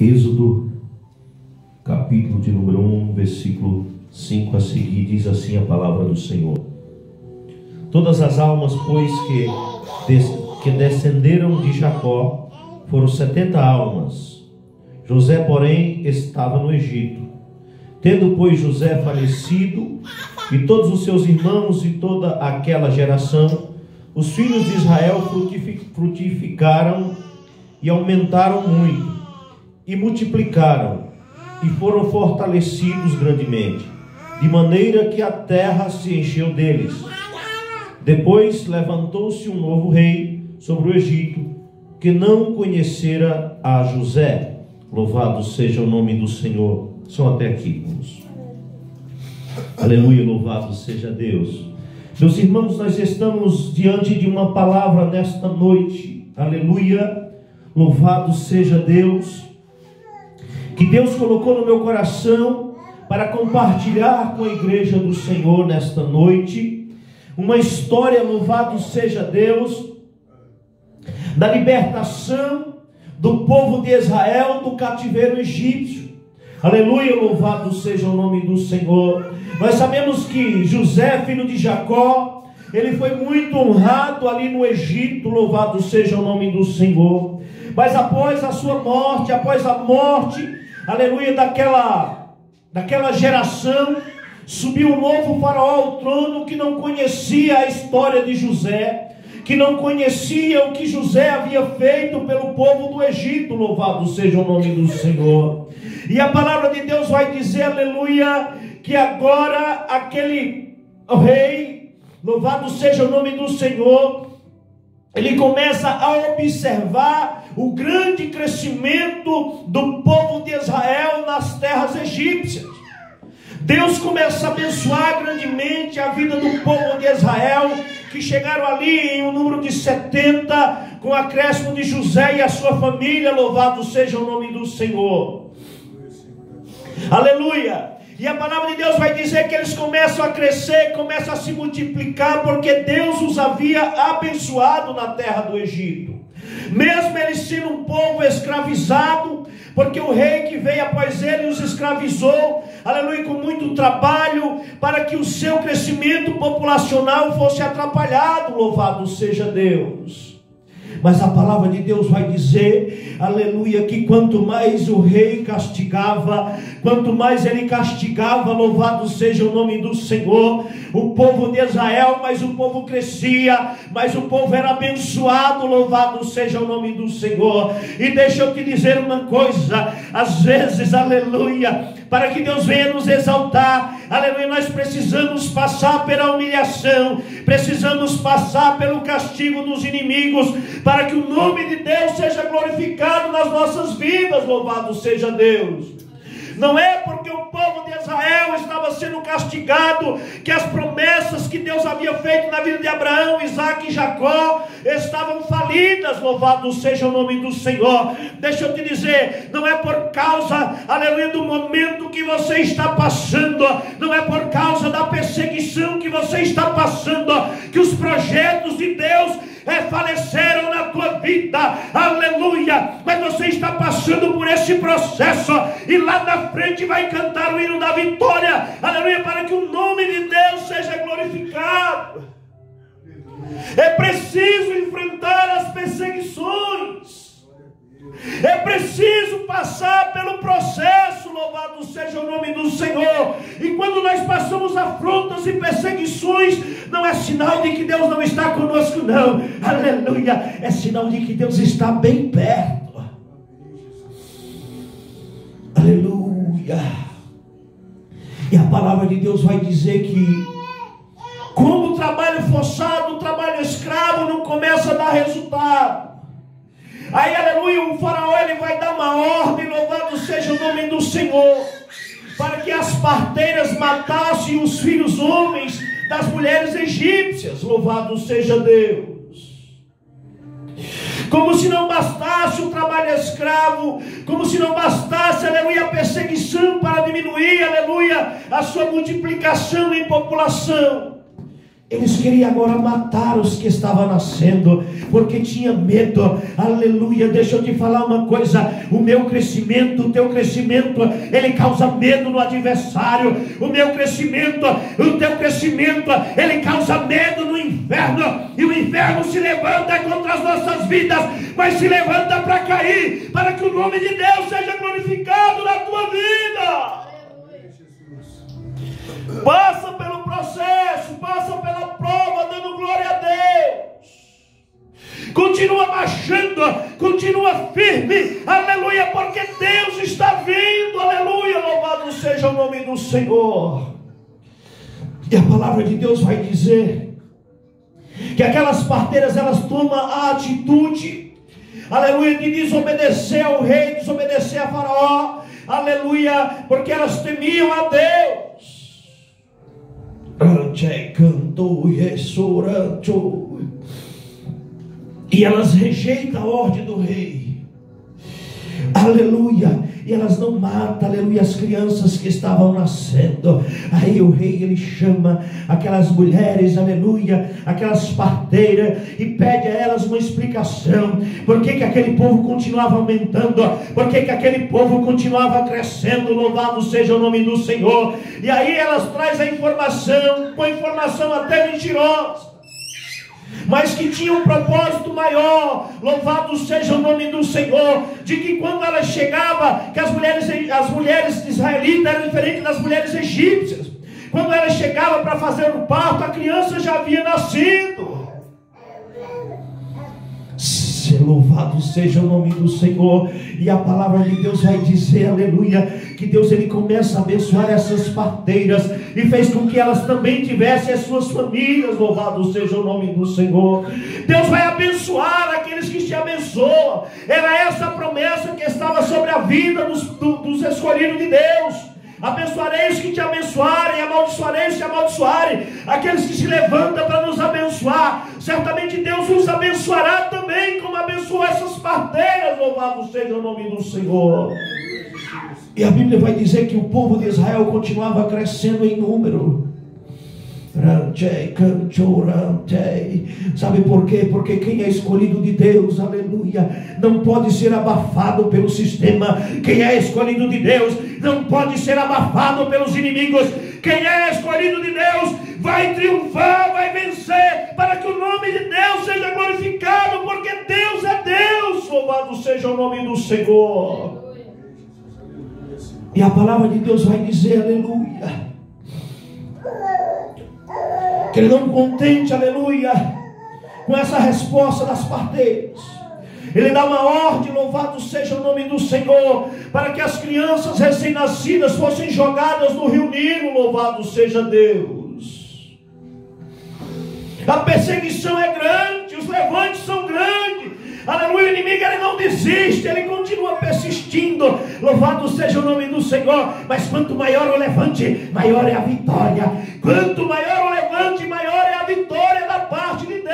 Êxodo, capítulo de número 1, versículo 5 a seguir, diz assim a palavra do Senhor: Todas as almas, pois, que descenderam de Jacó, foram 70 almas. José, porém, estava no Egito. Tendo, pois, José falecido, e todos os seus irmãos e toda aquela geração, os filhos de Israel frutificaram e aumentaram muito, e multiplicaram, e foram fortalecidos grandemente, de maneira que a terra se encheu deles. Depois levantou-se um novo rei sobre o Egito, que não conhecera a José. Louvado seja o nome do Senhor. Só até aqui, irmãos. Aleluia, louvado seja Deus. Meus irmãos, nós estamos diante de uma palavra nesta noite. Aleluia, louvado seja Deus, que Deus colocou no meu coração para compartilhar com a igreja do Senhor nesta noite. Uma história, louvado seja Deus, da libertação do povo de Israel do cativeiro egípcio. Aleluia, louvado seja o nome do Senhor. Nós sabemos que José, filho de Jacó, ele foi muito honrado ali no Egito, louvado seja o nome do Senhor. Mas após a sua morte, após a morte, aleluia, daquela geração, subiu um novo faraó ao trono que não conhecia a história de José, que não conhecia o que José havia feito pelo povo do Egito, louvado seja o nome do Senhor. E a palavra de Deus vai dizer, aleluia, que agora aquele rei, louvado seja o nome do Senhor, ele começa a observar o grande crescimento do povo de Israel nas terras egípcias. Deus começa a abençoar grandemente a vida do povo de Israel, que chegaram ali em um número de 70, com o acréscimo de José e a sua família, louvado seja o nome do Senhor. Aleluia! E a palavra de Deus vai dizer que eles começam a crescer, começam a se multiplicar, porque Deus os havia abençoado na terra do Egito. Mesmo eles sendo um povo escravizado, porque o rei que veio após ele os escravizou, aleluia, com muito trabalho, para que o seu crescimento populacional fosse atrapalhado, louvado seja Deus. Mas a palavra de Deus vai dizer, aleluia, que quanto mais o rei castigava, quanto mais ele castigava, louvado seja o nome do Senhor, o povo de Israel, mas o povo crescia, mas o povo era abençoado, louvado seja o nome do Senhor. E deixa eu te dizer uma coisa, às vezes, aleluia, para que Deus venha nos exaltar, aleluia, nós precisamos passar pela humilhação, precisamos passar pelo castigo dos inimigos, para que o nome de Deus seja glorificado nas nossas vidas, louvado seja Deus. Não é porque o povo de Israel estava sendo castigado que as promessas que Deus havia feito na vida de Abraão, Isaac e Jacó estavam falidas, louvado seja o nome do Senhor. Deixa eu te dizer, não é por causa, aleluia, do momento que você está passando, não é por causa da perseguição que você está passando, que os projetos de Deus faleceram na tua vida, aleluia, mas você está passando por esse processo, e lá na frente vai cantar o hino da vitória, aleluia, para que o nome de Deus seja glorificado. É preciso enfrentar as perseguições, é preciso passar pelo processo, louvado seja o nome do Senhor. E quando nós passamos afrontas e perseguições, não é sinal de que Deus não está conosco, não, aleluia, é sinal de que Deus está bem perto, aleluia. E a palavra de Deus vai dizer que, como o trabalho forçado, o trabalho escravo não começa a dar resultado, aí, aleluia, o faraó ele vai dar uma ordem, louvado seja o nome do Senhor, para que as parteiras matassem os filhos homens das mulheres egípcias, louvado seja Deus. Como se não bastasse o trabalho escravo, como se não bastasse, aleluia, a perseguição para diminuir, aleluia, a sua multiplicação em população. Eles queriam agora matar os que estavam nascendo, porque tinha medo. Aleluia. Deixa eu te falar uma coisa: o meu crescimento, o teu crescimento, ele causa medo no adversário. O meu crescimento, o teu crescimento, ele causa medo no inferno. E o inferno se levanta contra as nossas vidas, mas se levanta para cair, para que o nome de Deus seja glorificado na tua vida. Passa pelo processo, passa pela prova, dando glória a Deus. Continua marchando, continua firme, aleluia, porque Deus está vindo, aleluia, louvado seja o nome do Senhor. E a palavra de Deus vai dizer que aquelas parteiras, elas tomam a atitude, aleluia, de desobedecer ao rei, desobedecer a Faraó, aleluia, porque elas temiam a Deus. E elas rejeitam a ordem do rei, aleluia, e elas não matam, aleluia, as crianças que estavam nascendo. Aí o rei, ele chama aquelas mulheres, aleluia, aquelas parteiras, e pede a elas uma explicação. Por que aquele povo continuava aumentando? Por que aquele povo continuava crescendo? Louvado seja o nome do Senhor. E aí elas trazem a informação, com informação até mentirosa, mas que tinha um propósito maior. Louvado seja o nome do Senhor. De que quando ela chegava, que as mulheres israelitas eram diferentes das mulheres egípcias. Quando ela chegava para fazer o parto, a criança já havia nascido. Louvado seja o nome do Senhor. E a palavra de Deus vai dizer, aleluia, que Deus, ele começa a abençoar essas parteiras e fez com que elas também tivessem as suas famílias. Louvado seja o nome do Senhor. Deus vai abençoar aqueles que te abençoam. Era essa a promessa que estava sobre a vida dos escolhidos de Deus. Abençoarei os que te abençoarem, amaldiçoarei os que te amaldiçoarem. Aqueles que se levantam para nos abençoar, certamente Deus os abençoará também, como abençoou essas parteiras. Louvado seja o nome do Senhor. E a Bíblia vai dizer que o povo de Israel continuava crescendo em número. Sabe por quê? Porque quem é escolhido de Deus, aleluia, não pode ser abafado pelo sistema. Quem é escolhido de Deus não pode ser abafado pelos inimigos. Quem é escolhido de Deus vai triunfar, vai vencer, para que o nome de Deus seja glorificado, porque Deus é Deus. Louvado seja o nome do Senhor. E a palavra de Deus vai dizer, aleluia, que ele não contente, aleluia, com essa resposta das parteiras, ele dá uma ordem, louvado seja o nome do Senhor, para que as crianças recém-nascidas fossem jogadas no rio Nilo. Louvado seja Deus. A perseguição é grande, os levantes são grandes, aleluia. O inimigo, ele não desiste, ele continua persistindo. Louvado seja o nome do Senhor. Mas quanto maior o levante, maior é a vitória. Quanto maior o levante, maior é a vitória da parte de Deus.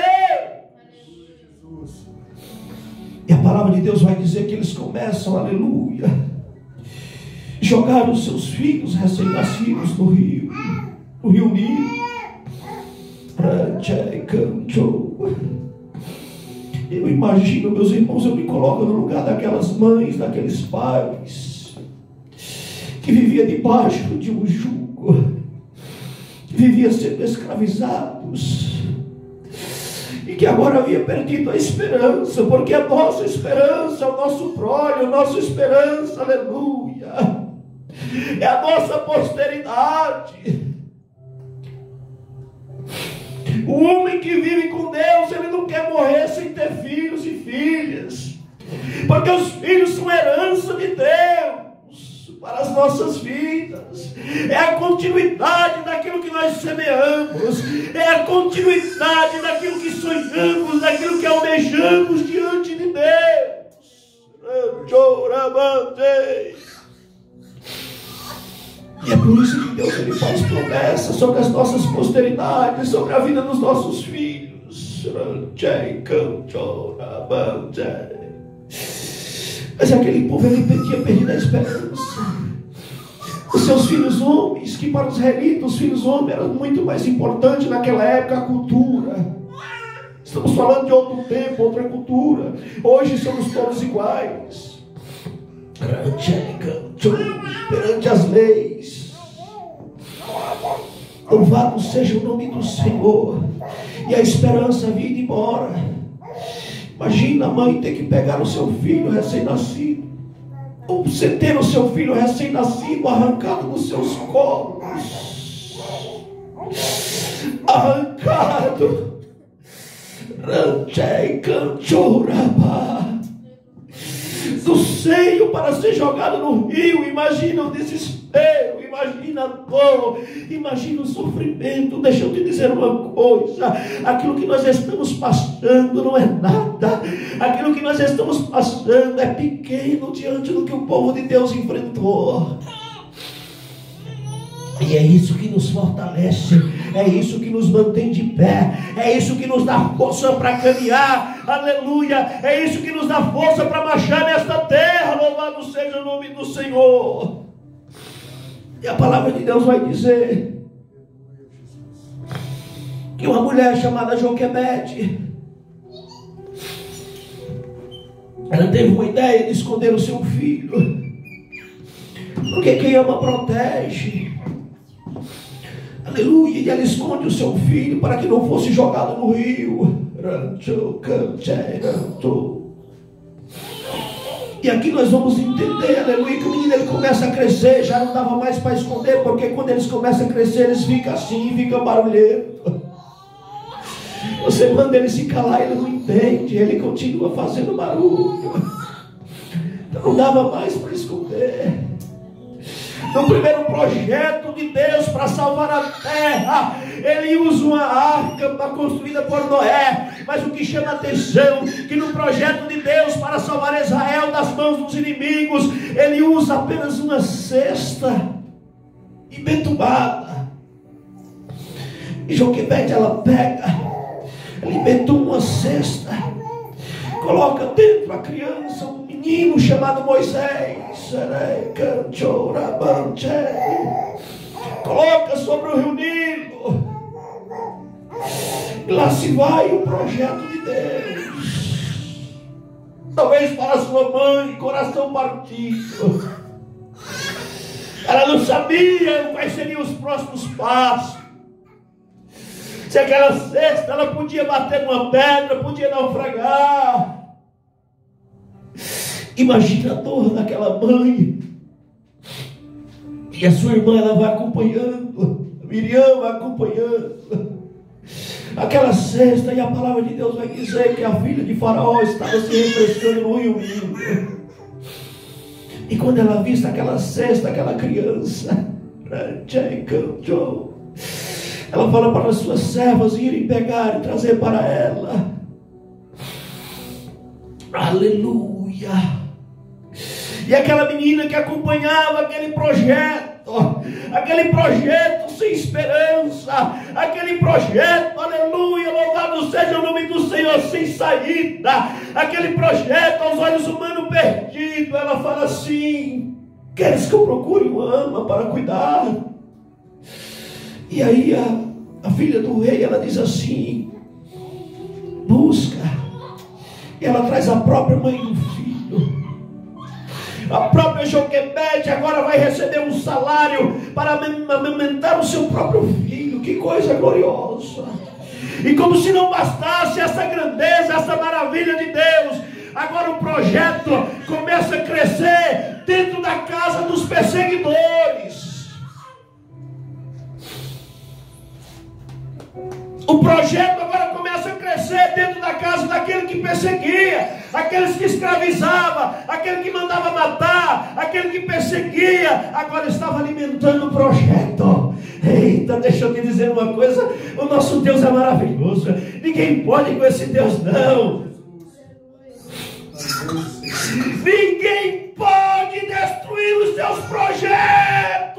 E a palavra de Deus vai dizer que eles começam, aleluia, jogar os seus filhos recém-nascidos no rio Nilo. Eu imagino, meus irmãos, eu me coloco no lugar daquelas mães, daqueles pais que viviam debaixo de um jugo, que viviam sendo escravizados, e que agora havia perdido a esperança, porque a nossa esperança, o nosso prole, a nossa esperança, aleluia, é a nossa posteridade. O homem que vive com Deus, ele não quer morrer sem ter filhos e filhas, porque os filhos são herança de Deus para as nossas vidas. É a continuidade daquilo que nós semeamos, é a continuidade daquilo que sonhamos, daquilo que almejamos diante de Deus. E é por isso que Deus, ele faz promessas sobre as nossas posteridades, sobre a vida dos nossos filhos. Mas aquele povo, ele tinha perdido a esperança. Os seus filhos homens, que para os israelitas, os filhos homens eram muito mais importantes naquela época, a cultura. Estamos falando de outro tempo, outra cultura. Hoje somos todos iguais. Perante as leis. Louvado seja o nome do Senhor. E a esperança havia ido embora. Imagina a mãe ter que pegar o seu filho recém-nascido, ou você ter o seu filho recém-nascido arrancado dos seus colos, arrancado do seio para ser jogado no rio. Imagina o desespero, imagina a dor, imagina o sofrimento. Deixa eu te dizer uma coisa: aquilo que nós estamos passando não é nada, aquilo que nós estamos passando é pequeno diante do que o povo de Deus enfrentou. E é isso que nos fortalece, é isso que nos mantém de pé, é isso que nos dá força para caminhar, aleluia, é isso que nos dá força para marchar nesta terra. Louvado seja o nome do Senhor. E a palavra de Deus vai dizer que uma mulher chamada Joquebede, ela teve uma ideia de esconder o seu filho, porque quem ama protege. Aleluia. E ela esconde o seu filho para que não fosse jogado no rio. E aqui nós vamos entender, aleluia, que o menino ele começa a crescer. Já não dava mais para esconder, porque quando eles começam a crescer, eles ficam assim, ficam barulhento. Você manda ele se calar, ele não entende, ele continua fazendo barulho. Então não dava mais para esconder. No primeiro projeto de Deus para salvar a terra, ele usa uma arca construída por Noé. Mas o que chama a atenção, que no projeto de Deus para salvar Israel das mãos dos inimigos, ele usa apenas uma cesta embentubada. E Joquebede, ela pega, ela embentua uma cesta, coloca dentro a criança, um menino chamado Moisés, coloca sobre o rio Nilo, e lá se vai o projeto de Deus. Talvez para sua mãe, coração partido, ela não sabia quais seriam os próximos passos. Se aquela cesta ela podia bater numa pedra, podia naufragar. Imagina a dor daquela mãe. E a sua irmã, ela vai acompanhando, a Miriam vai acompanhando aquela cesta, e a palavra de Deus vai dizer que a filha de Faraó estava se refrescando no rio Nilo. E quando ela vista aquela cesta, aquela criança, ela fala para as suas servas irem pegar e trazer para ela. Aleluia. E aquela menina que acompanhava aquele projeto sem esperança, aquele projeto, aleluia, louvado seja o nome do Senhor, sem saída, aquele projeto aos olhos humanos perdido, ela fala assim: queres que eu procure uma ama para cuidar? E aí a filha do rei, ela diz assim: busca. E ela traz a própria mãe do filho. A própria Joquebede agora vai receber um salário para amamentar o seu próprio filho. Que coisa gloriosa. E como se não bastasse essa grandeza, essa maravilha de Deus, agora o projeto começa a crescer dentro da casa dos perseguidores. O projeto agora começa a crescer dentro da casa daquele que perseguia, aqueles que escravizavam, aquele que mandava matar, aquele que perseguia, agora estava alimentando o projeto. Eita, deixa eu te dizer uma coisa: o nosso Deus é maravilhoso, ninguém pode com esse Deus não. Ninguém pode destruir os seus projetos.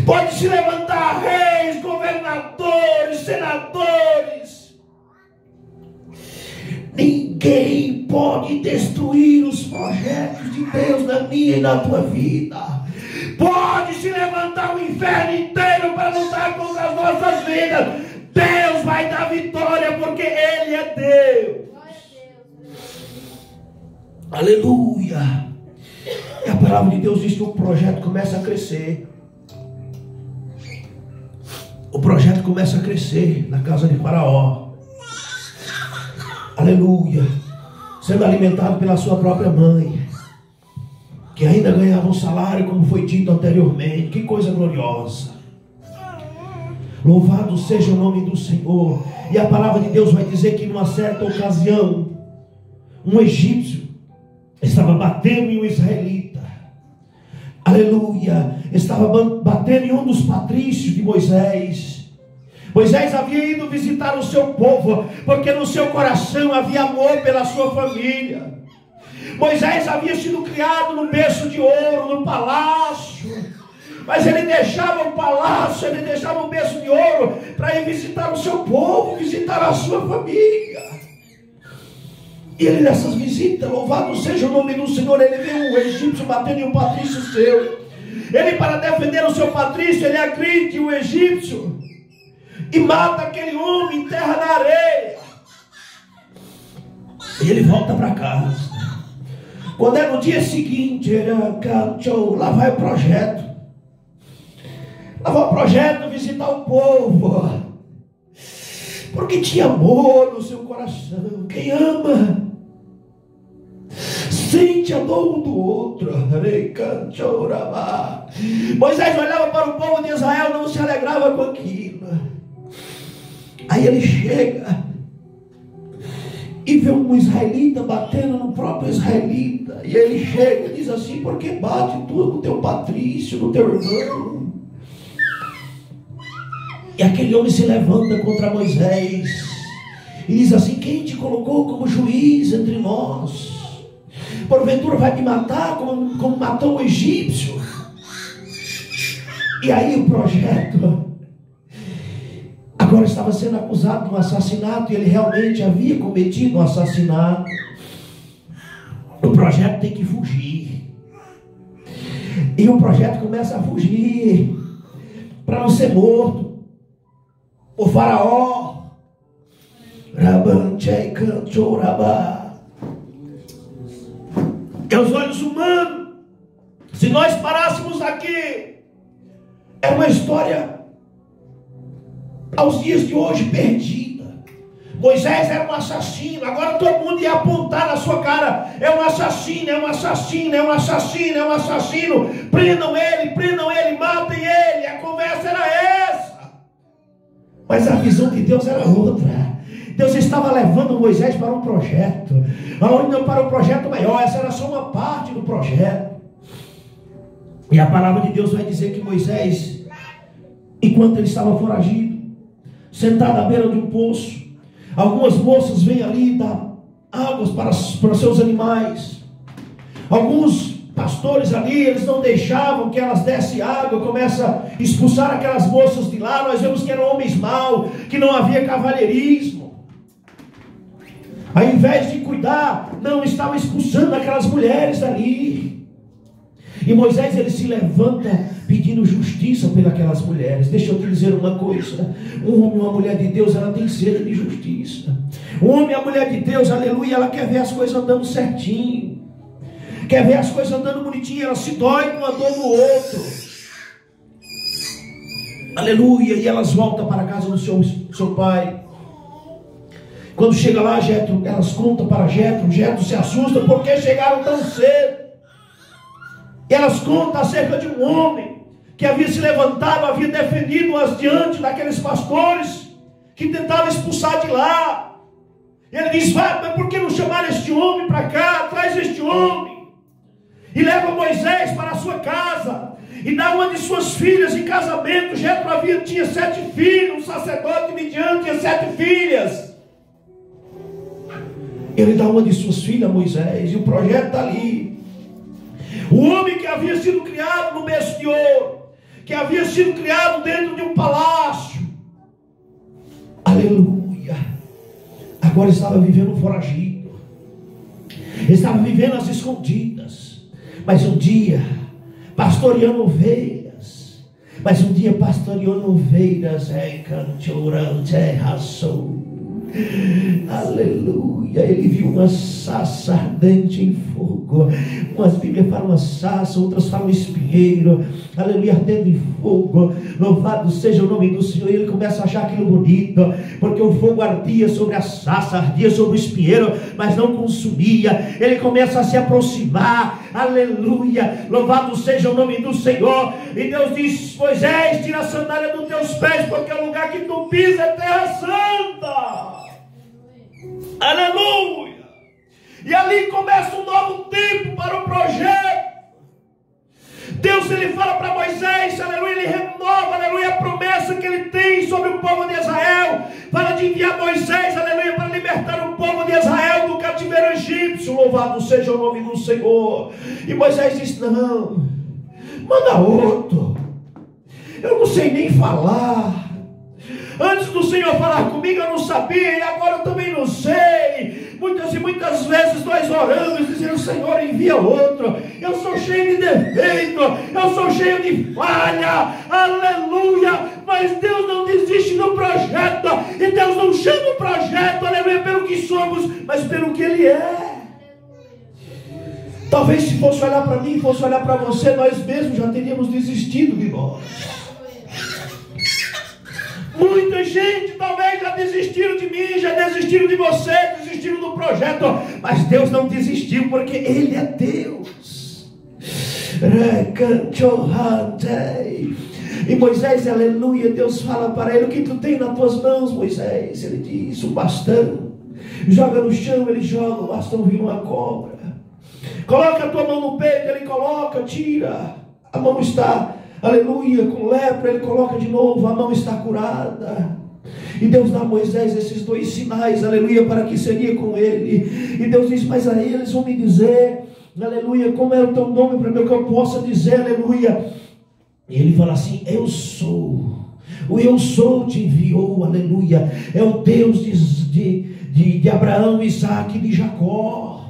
Pode se levantar reis, governadores, senadores, ninguém Ninguém pode destruir os projetos de Deus na minha e na tua vida. Pode se levantar o inferno inteiro para lutar contra as nossas vidas. Deus vai dar vitória, porque Ele é Deus. Aleluia. E a palavra de Deus diz que o projeto começa a crescer. O projeto começa a crescer na casa de Faraó. Aleluia. Sendo alimentado pela sua própria mãe, que ainda ganhava um salário, como foi dito anteriormente. Que coisa gloriosa. Louvado seja o nome do Senhor. E a palavra de Deus vai dizer que numa certa ocasião, um egípcio estava batendo em um israelita. Aleluia. Estava batendo em um dos patrícios de Moisés. Moisés havia ido visitar o seu povo, porque no seu coração havia amor pela sua família. Moisés havia sido criado num berço de ouro, no palácio. Mas ele deixava o palácio, ele deixava o berço de ouro para ir visitar o seu povo, visitar a sua família. E ele nessas visitas, louvado seja o nome do Senhor, ele vê um egípcio batendo em um patrício seu. Ele, para defender o seu patrício, ele agride o egípcio e mata aquele homem, enterra na areia. E ele volta para casa. Quando é no dia seguinte, lá vai o projeto. Lá vai o projeto visitar o povo. Porque tinha amor no seu coração. Quem ama sente a dor um do outro. Moisés olhava para o povo de Israel, não se alegrava com aquilo. Aí ele chega e vê um israelita batendo no próprio israelita. E ele chega e diz assim: por que bate tu no teu patrício, no teu irmão? E aquele homem se levanta contra Moisés e diz assim: quem te colocou como juiz entre nós? Porventura vai me matar como matou o egípcio? E aí o projeto agora estava sendo acusado de um assassinato, e ele realmente havia cometido um assassinato. O projeto tem que fugir. E o projeto começa a fugir para não ser morto. O faraó, e aos olhos humanos, se nós parássemos aqui, é uma história aos dias de hoje perdida. Moisés era um assassino, agora todo mundo ia apontar na sua cara: é um assassino, é um assassino, é um assassino, é um assassino. Prendam ele, matem ele. A conversa era essa. Mas a visão de Deus era outra. Deus estava levando Moisés para um projeto, não para um projeto maior. Essa era só uma parte do projeto. E a palavra de Deus vai dizer que Moisés, enquanto ele estava foragido, sentado à beira de um poço, algumas moças vêm ali dar águas para seus animais. Alguns pastores ali, eles não deixavam que elas dessem água, começa a expulsar aquelas moças de lá. Nós vemos que eram homens maus, que não havia cavalheirismo. Ao invés de cuidar, não, estavam expulsando aquelas mulheres dali. E Moisés, ele se levanta pedindo justiça pelas mulheres. Deixa eu te dizer uma coisa: um homem e uma mulher de Deus, ela tem sede de justiça. Um homem e a mulher de Deus, aleluia, ela quer ver as coisas andando certinho, quer ver as coisas andando bonitinho. Ela se dói com a dor do outro, aleluia. E elas voltam para a casa do seu pai. Quando chega lá, Jetro, elas contam para Jetro. Jetro se assusta porque chegaram tão cedo. E elas contam acerca de um homem que havia se levantado, havia defendido-as diante daqueles pastores que tentavam expulsar de lá. E ele diz: vai, mas por que não chamar este homem para cá? Traz este homem. E leva Moisés para a sua casa e dá uma de suas filhas em casamento. Jetro tinha 7 filhos, um sacerdote Midian tinha 7 filhas. Ele dá uma de suas filhas a Moisés, e o projeto está ali. O homem que havia sido criado no berço de ouro, que havia sido criado dentro de um palácio, aleluia, agora estava vivendo foragido. Estava vivendo às escondidas. Mas um dia, pastoreando ovelhas. Aleluia. Ele viu uma sarça ardente em fogo. Umas Bíblias falam uma sarça, outras falam espinheiro. Aleluia, ardendo em fogo. Louvado seja o nome do Senhor. E ele começa a achar aquilo bonito, porque o fogo ardia sobre a sarça, ardia sobre o espinheiro, mas não consumia. Ele começa a se aproximar. Aleluia, louvado seja o nome do Senhor. E Deus diz: Moisés, tira a sandália dos teus pés, porque o lugar que tu pisa é terra santa. Aleluia. E ali começa um novo tempo para o projeto. Deus, ele fala para Moisés, aleluia, ele renova, aleluia, a promessa que ele tem sobre o povo de Israel. Fala de enviar Moisés, aleluia, para libertar o povo de Israel do cativeiro egípcio. Louvado seja o nome do Senhor. E Moisés disse: não, manda outro. Eu não sei nem falar. Antes do Senhor falar comigo eu não sabia, e agora eu também não sei. Muitas e muitas vezes nós oramos dizendo: Senhor, envia outro. Eu sou cheio de defeito, eu sou cheio de falha, aleluia. Mas Deus não desiste do projeto, e Deus não chama o projeto, aleluia, pelo que somos, mas pelo que Ele é. Talvez se fosse olhar para mim, fosse olhar para você, nós mesmos já teríamos desistido de nós. Muita gente talvez já desistiram de mim, já desistiram de você, desistiram do projeto, mas Deus não desistiu, porque Ele é Deus. E Moisés, aleluia, Deus fala para ele: o que tu tem nas tuas mãos, Moisés? Ele diz: um bastão. Joga no chão, ele joga, o bastão vira uma cobra. Coloca a tua mão no peito, ele coloca, tira. A mão está, aleluia, com lepra, ele coloca de novo, a mão está curada. E Deus dá a Moisés esses dois sinais, aleluia, para que seria com ele. E Deus diz: mas a eles vão me dizer, aleluia, como é o teu nome, para que eu possa dizer, aleluia. E ele fala assim: eu sou, o eu sou te enviou, aleluia. É o Deus de Abraão, Isaac e de Jacó,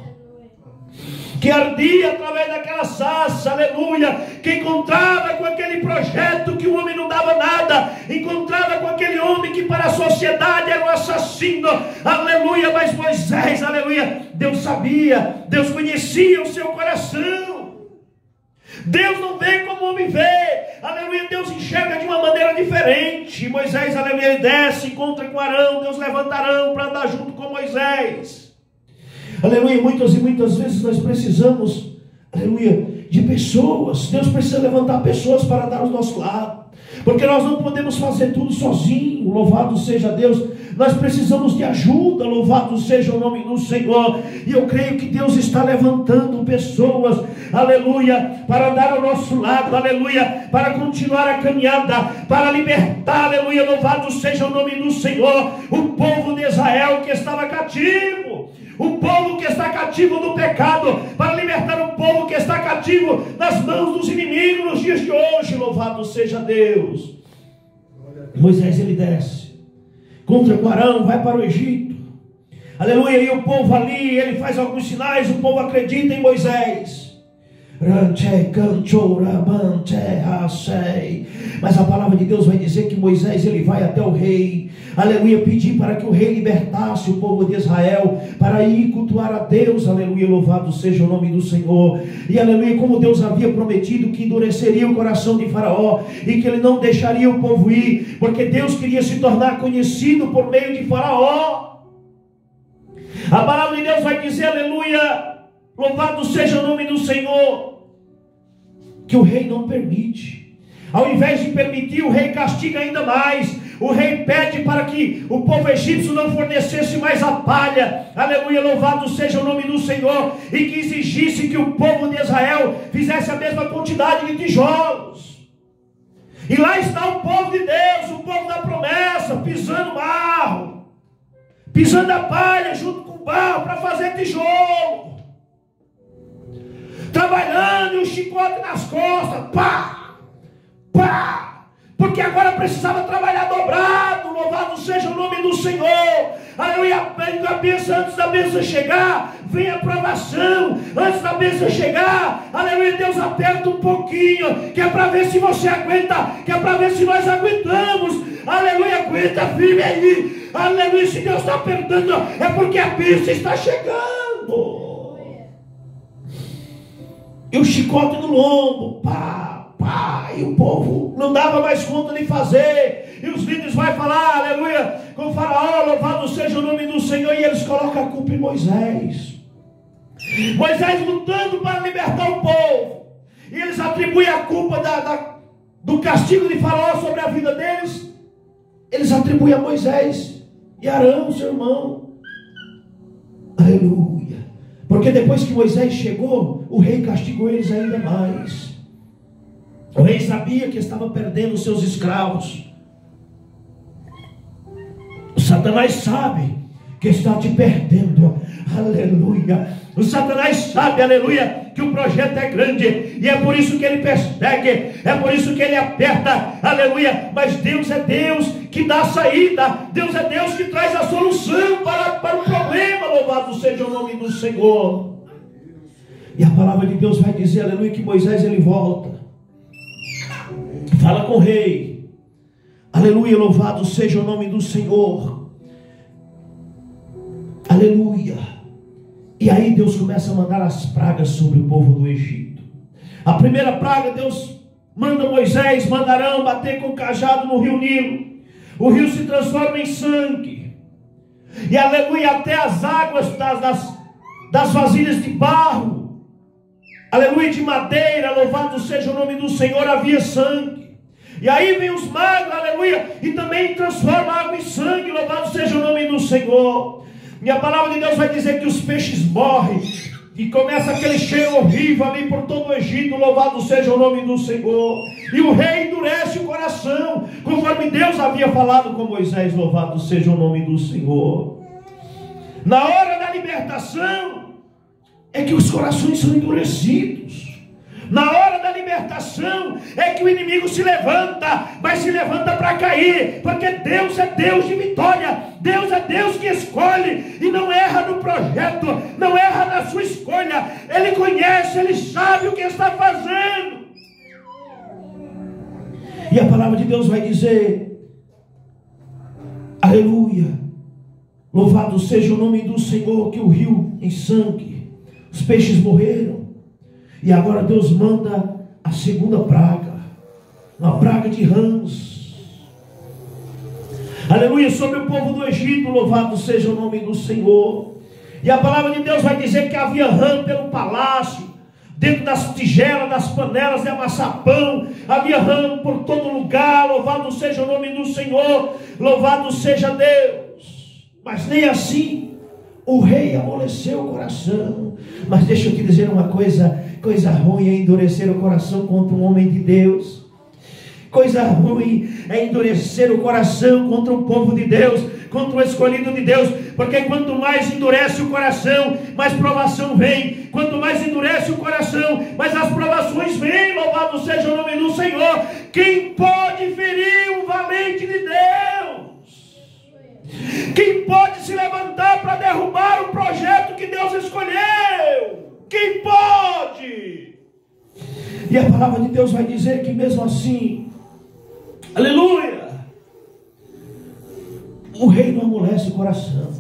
que ardia através daquela sarça, aleluia, que encontrava com aquele projeto que o homem não dava nada, encontrava com aquele homem que para a sociedade era um assassino, aleluia. Mas Moisés, aleluia, Deus sabia, Deus conhecia o seu coração. Deus não vê como o homem vê, aleluia, Deus enxerga de uma maneira diferente. Moisés, aleluia, ele desce, encontra com Arão, Deus levanta Arão para andar junto com Moisés. Aleluia, muitas e muitas vezes nós precisamos, aleluia, de pessoas. Deus precisa levantar pessoas para dar ao nosso lado, porque nós não podemos fazer tudo sozinho. Louvado seja Deus. Nós precisamos de ajuda, louvado seja o nome do Senhor. E eu creio que Deus está levantando pessoas, aleluia, para andar ao nosso lado, aleluia, para continuar a caminhada, para libertar, aleluia, louvado seja o nome do Senhor, o povo de Israel que estava cativo, o povo que está cativo do pecado, para libertar o povo que está cativo nas mãos dos inimigos nos dias de hoje. Louvado seja Deus. Moisés, ele desce, contra com Arão, vai para o Egito, aleluia, e o povo ali, ele faz alguns sinais, o povo acredita em Moisés. Mas a palavra de Deus vai dizer que Moisés, ele vai até o rei, aleluia, pedir para que o rei libertasse o povo de Israel, para ir cultuar a Deus, aleluia, louvado seja o nome do Senhor. E aleluia, como Deus havia prometido que endureceria o coração de Faraó, e que ele não deixaria o povo ir, porque Deus queria se tornar conhecido por meio de Faraó. A palavra de Deus vai dizer, aleluia, louvado seja o nome do Senhor, que o rei não permite. Ao invés de permitir, o rei castiga ainda mais. O rei pede para que o povo egípcio não fornecesse mais a palha, aleluia, louvado seja o nome do Senhor, e que exigisse que o povo de Israel fizesse a mesma quantidade de tijolos. E lá está o povo de Deus, o povo da promessa, pisando barro, pisando a palha junto com o barro para fazer tijolo, trabalhando e o chicote nas costas, pá, pá, porque agora precisava trabalhar dobrado. Louvado seja o nome do Senhor. Aleluia. Antes da bênção chegar, vem a provação. Antes da bênção chegar, aleluia, Deus aperta um pouquinho, que é para ver se você aguenta, que é para ver se nós aguentamos. Aleluia, aguenta firme aí. Aleluia, se Deus está apertando, é porque a bênção está chegando. E o chicote no lombo, pá, pá, e o povo não dava mais conta de fazer. E os líderes vão falar, aleluia, com o faraó, louvado seja o nome do Senhor. E eles colocam a culpa em Moisés. Moisés lutando para libertar o povo. E eles atribuem a culpa do castigo de faraó sobre a vida deles. Eles atribuem a Moisés e Arão, seu irmão. Aleluia. Porque depois que Moisés chegou, o rei castigou eles ainda mais. O rei sabia que estava perdendo os seus escravos. O Satanás sabe que está te perdendo. Aleluia. O Satanás sabe, aleluia, que o projeto é grande. E é por isso que ele persegue. É por isso que ele aperta. Aleluia. Mas Deus é Deus que dá a saída. Deus é Deus que traz a solução para o problema. Louvado seja o nome do Senhor. E a palavra de Deus vai dizer, aleluia, que Moisés ele volta. Fala com o rei. Aleluia, louvado seja o nome do Senhor. Aleluia. E aí Deus começa a mandar as pragas sobre o povo do Egito. A primeira praga, Deus manda Moisés, manda Arão bater com o cajado no rio Nilo. O rio se transforma em sangue. E aleluia, até as águas das vasilhas de barro, aleluia, de madeira, louvado seja o nome do Senhor, havia sangue. E aí vem os magos, aleluia, e também transforma a água em sangue, louvado seja o nome do Senhor. E a palavra de Deus vai dizer que os peixes morrem. E começa aquele cheiro horrível ali por todo o Egito. Louvado seja o nome do Senhor. E o rei endurece o coração, conforme Deus havia falado com Moisés. Louvado seja o nome do Senhor. Na hora da libertação é que os corações são endurecidos. Na hora da libertação é que o inimigo se levanta, mas se levanta para cair, porque Deus é Deus de vitória. Deus é Deus que escolhe e não erra no projeto, não erra na sua escolha. Ele conhece, Ele sabe o que está fazendo. E a palavra de Deus vai dizer, aleluia, louvado seja o nome do Senhor, que o rio em sangue, os peixes morreram. E agora Deus manda a segunda praga, uma praga de rãs. Aleluia, sobre o povo do Egito, louvado seja o nome do Senhor. E a palavra de Deus vai dizer que havia rã pelo palácio, dentro das tigelas, das panelas de amassar pão, havia rã por todo lugar. Louvado seja o nome do Senhor, louvado seja Deus. Mas nem assim o rei amoleceu o coração. Mas deixa eu te dizer uma coisa, coisa ruim é endurecer o coração contra um homem de Deus. Coisa ruim é endurecer o coração contra o povo de Deus, contra o escolhido de Deus, porque quanto mais endurece o coração, mais provação vem. Quanto mais endurece o coração, mais as provações vêm. Louvado seja o nome do Senhor. Quem pode ferir o valente de Deus? Quem pode se levantar para derrubar o projeto que Deus escolheu? Quem pode? E a palavra de Deus vai dizer que mesmo assim, aleluia, o rei não amolece o coração.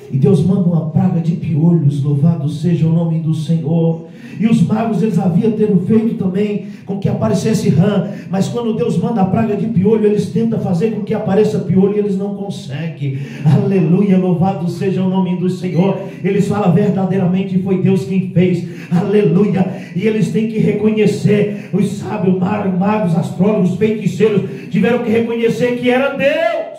E Deus manda uma praga de piolhos, louvado seja o nome do Senhor. E os magos, eles haviam feito também com que aparecesse rã, mas quando Deus manda a praga de piolho, eles tentam fazer com que apareça piolho e eles não conseguem. Aleluia, louvado seja o nome do Senhor. Eles falam, verdadeiramente foi Deus quem fez. Aleluia. E eles têm que reconhecer, os sábios, magos, astrólogos, feiticeiros tiveram que reconhecer que era Deus.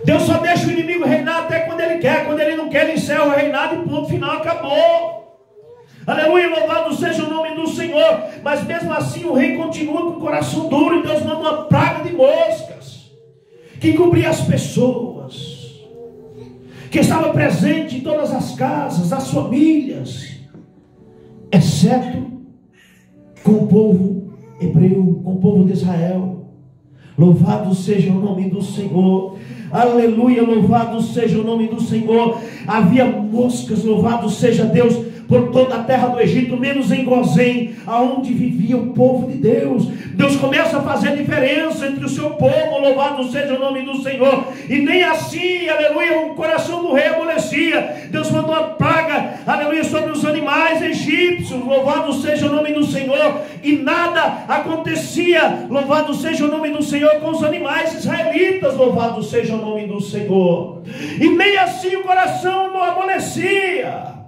Deus só deixa o inimigo reinar até quando ele quer. Quando ele não quer, ele encerra o reinado e ponto final, acabou. Aleluia, louvado seja o nome do Senhor. Mas mesmo assim o rei continua com o coração duro. E Deus manda uma praga de moscas que cobria as pessoas, que estava presente em todas as casas, as famílias, exceto com o povo hebreu, com o povo de Israel. Louvado seja o nome do Senhor. Aleluia, louvado seja o nome do Senhor. Havia moscas, louvado seja Deus, por toda a terra do Egito, menos em Gozém, aonde vivia o povo de Deus. Deus começa a fazer diferença entre o seu povo, louvado seja o nome do Senhor. E nem assim, aleluia, o coração do rei amolecia. Deus mandou uma praga, aleluia, sobre os animais egípcios, louvado seja o nome do Senhor. E nada acontecia, louvado seja o nome do Senhor, com os animais israelitas, louvado seja o nome do Senhor. E nem assim o coração não amolecia.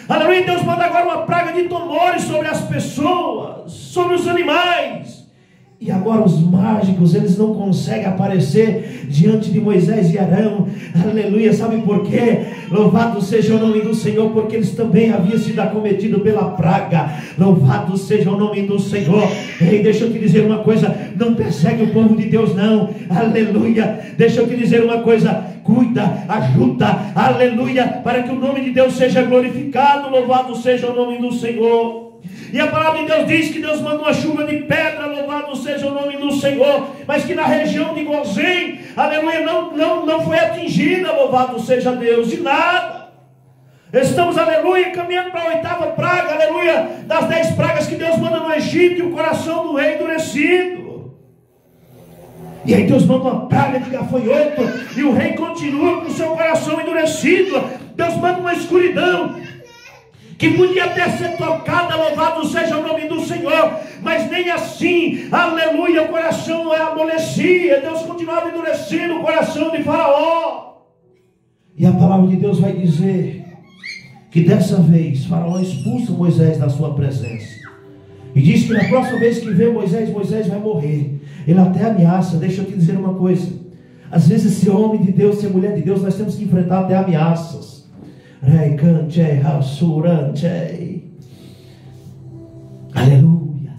Aleluia, Deus manda agora uma praga de tumores sobre as pessoas, sobre os animais. E agora os mágicos, eles não conseguem aparecer diante de Moisés e Arão. Aleluia, sabe por quê? Louvado seja o nome do Senhor, porque eles também haviam sido acometidos pela praga. Louvado seja o nome do Senhor. Ei, deixa eu te dizer uma coisa, não persegue o povo de Deus não. Aleluia, deixa eu te dizer uma coisa, cuida, ajuda, aleluia, para que o nome de Deus seja glorificado. Louvado seja o nome do Senhor. E a palavra de Deus diz que Deus mandou uma chuva de pedra, louvado seja o nome do Senhor, mas que na região de Gozém, aleluia, não foi atingida, louvado seja Deus, de nada. Estamos, aleluia, caminhando para a 8ª praga, aleluia, das 10 pragas que Deus manda no Egito, e o coração do rei endurecido. E aí Deus manda uma praga de gafanhoto, e o rei continua com o seu coração endurecido. Deus manda uma escuridão, que podia até ser tocada, louvado seja o nome do Senhor, mas nem assim, aleluia, o coração não amolecia. Deus continuava endurecendo o coração de Faraó. E a palavra de Deus vai dizer que dessa vez Faraó expulsa Moisés da sua presença, e diz que na próxima vez que vê Moisés vai morrer. Ele até ameaça. Deixa eu te dizer uma coisa, às vezes ser homem de Deus, ser mulher de Deus, nós temos que enfrentar até ameaças. Aleluia.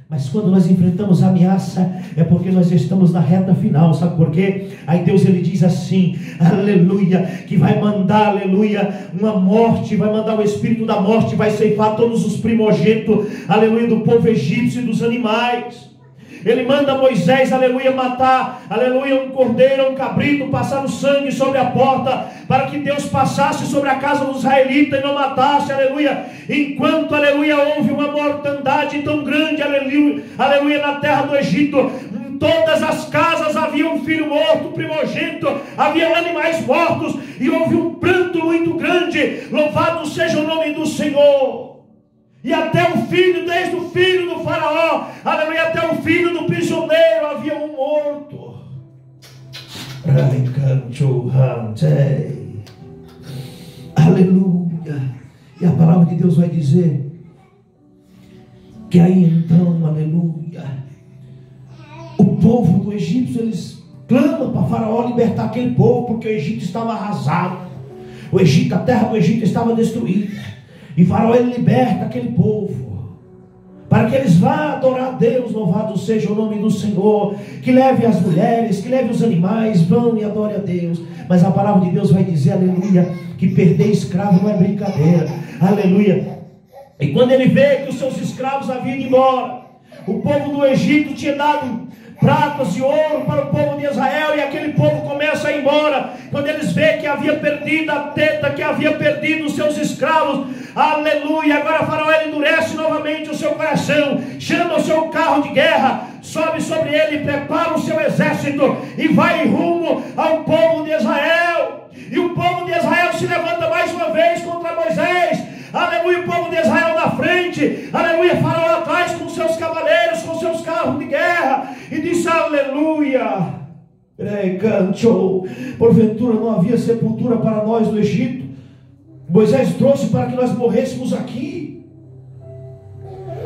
Mas quando nós enfrentamos a ameaça, é porque nós estamos na reta final. Sabe por quê? Aí Deus, ele diz assim, aleluia, que vai mandar, aleluia, uma morte, vai mandar o espírito da morte, vai ceifar todos os primogênitos, aleluia, do povo egípcio e dos animais. Ele manda Moisés, aleluia, matar, aleluia, um cordeiro, um cabrito, passar o sangue sobre a porta, para que Deus passasse sobre a casa dos israelitas e não matasse, aleluia. Enquanto, aleluia, houve uma mortandade tão grande, aleluia, aleluia, na terra do Egito, em todas as casas havia um filho morto, primogênito, havia animais mortos, e houve um pranto muito grande. Louvado seja o nome do Senhor. E até o filho, desde o filho do faraó, aleluia, até o filho do prisioneiro, havia um morto. Aleluia. E a palavra de Deus vai dizer que aí então, aleluia, o povo do Egito, eles clamam para Faraó libertar aquele povo, porque o Egito estava arrasado. O Egito, a terra do Egito estava destruída. E Faraó, ele liberta aquele povo, para que eles vá adorar a Deus. Louvado seja o nome do Senhor. Que leve as mulheres, que leve os animais, vão e adore a Deus. Mas a palavra de Deus vai dizer, aleluia, que perder escravo não é brincadeira. Aleluia. E quando ele vê que os seus escravos haviam ido embora, o povo do Egito tinha dado pratas e ouro para o povo de Israel, e aquele povo começa a ir embora. Quando eles veem que havia perdido a teta, que havia perdido os seus escravos, aleluia, agora Faraó, ele endurece novamente o seu coração, chama o seu carro de guerra, sobe sobre ele, prepara o seu exército e vai rumo ao povo de Israel. E o povo de Israel se levanta mais uma vez contra Moisés. Aleluia, o povo de Israel na frente, aleluia, Faraó atrás com seus cavaleiros, com seus carros de guerra, e disse, aleluia, porventura não havia sepultura para nós no Egito? Moisés trouxe para que nós morrêssemos aqui.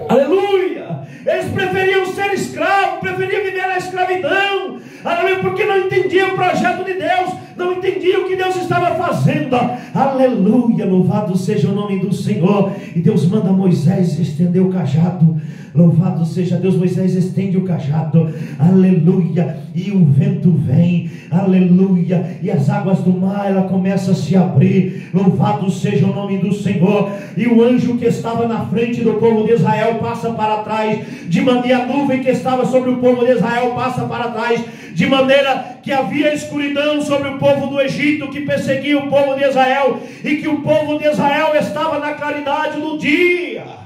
Aleluia. Eles preferiam ser escravos, preferiam viver na escravidão, aleluia, porque não entendiam o projeto de Deus, não entendiam o que Deus estava fazendo. Aleluia, louvado seja o nome do Senhor. E Deus manda Moisés estender o cajado. Louvado seja Deus. Moisés estende o cajado, aleluia, e o vento vem, aleluia, e as águas do mar, ela começa a se abrir. Louvado seja o nome do Senhor. E o anjo que estava na frente do povo de Israel passa para trás, de maneira, a nuvem que estava sobre o povo de Israel passa para trás, de maneira que havia escuridão sobre o povo do Egito que perseguia o povo de Israel, e que o povo de Israel estava na claridade do dia.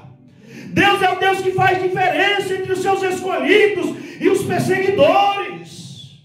Deus é o Deus que faz diferença entre os seus escolhidos e os perseguidores.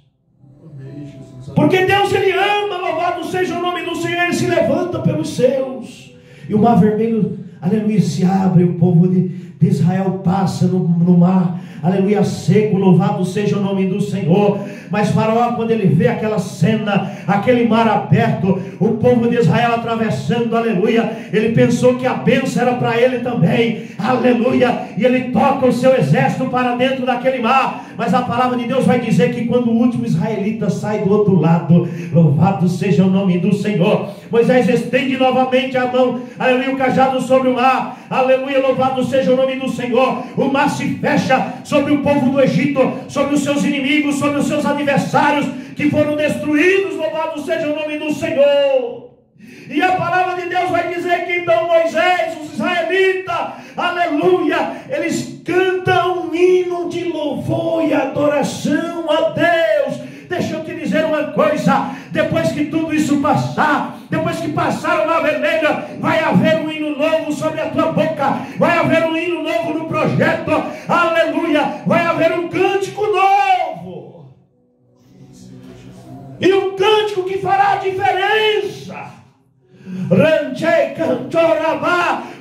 Porque Deus, Ele ama, louvado seja o nome do Senhor, Ele se levanta pelos seus. E o mar vermelho, aleluia, se abre, o povo de Israel passa no mar, aleluia, seco, louvado seja o nome do Senhor. Mas Faraó, quando ele vê aquela cena, aquele mar aberto, o povo de Israel atravessando, aleluia, ele pensou que a bênção era para ele também, aleluia, e ele toca o seu exército para dentro daquele mar. Mas a palavra de Deus vai dizer que quando o último israelita sai do outro lado, louvado seja o nome do Senhor, Moisés estende novamente a mão, aleluia, o cajado sobre o mar, aleluia, louvado seja o nome do Senhor. O mar se fecha sobre o povo do Egito, sobre os seus inimigos, sobre os seus adversários que foram destruídos, louvado seja o nome do Senhor. E a palavra de Deus vai dizer que então Moisés, os israelitas, aleluia, eles cantam um hino de louvor e adoração a Deus. Deixa eu te dizer uma coisa, depois que tudo isso passar, depois que passar o mar vermelho, vai haver um hino novo sobre a tua boca, vai haver um hino novo no projeto, aleluia, vai haver um cântico novo, e um cântico que fará a diferença.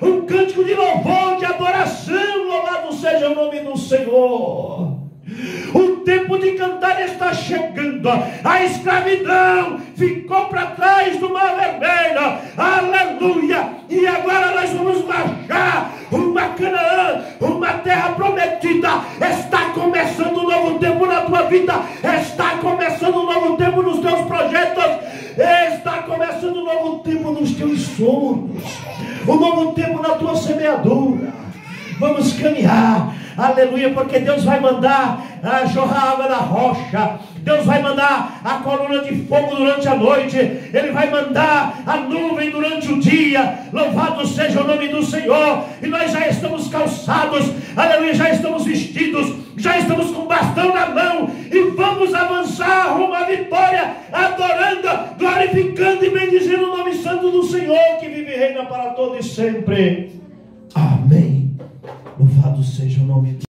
Um cântico de louvor, de adoração, louvado seja o nome do Senhor. O tempo de cantar está chegando. A escravidão ficou para trás do mar vermelho, aleluia, e agora nós vamos marchar uma Canaã, uma terra prometida. Está começando um novo tempo na tua vida, está começando um novo tempo nos teus projetos, está começando um novo tempo nos teus sonhos, um novo tempo na tua semeadura. Vamos caminhar, aleluia, porque Deus vai mandar jorrar água da rocha, Deus vai mandar a coluna de fogo durante a noite, Ele vai mandar a nuvem durante o dia, louvado seja o nome do Senhor. E nós já estamos calçados, aleluia, já estamos vestidos, já estamos com bastão na mão, e vamos avançar rumo à vitória, adorando, glorificando e bendizendo o nome santo do Senhor, que vive e reina para todo e sempre. Amém. Louvado seja o nome de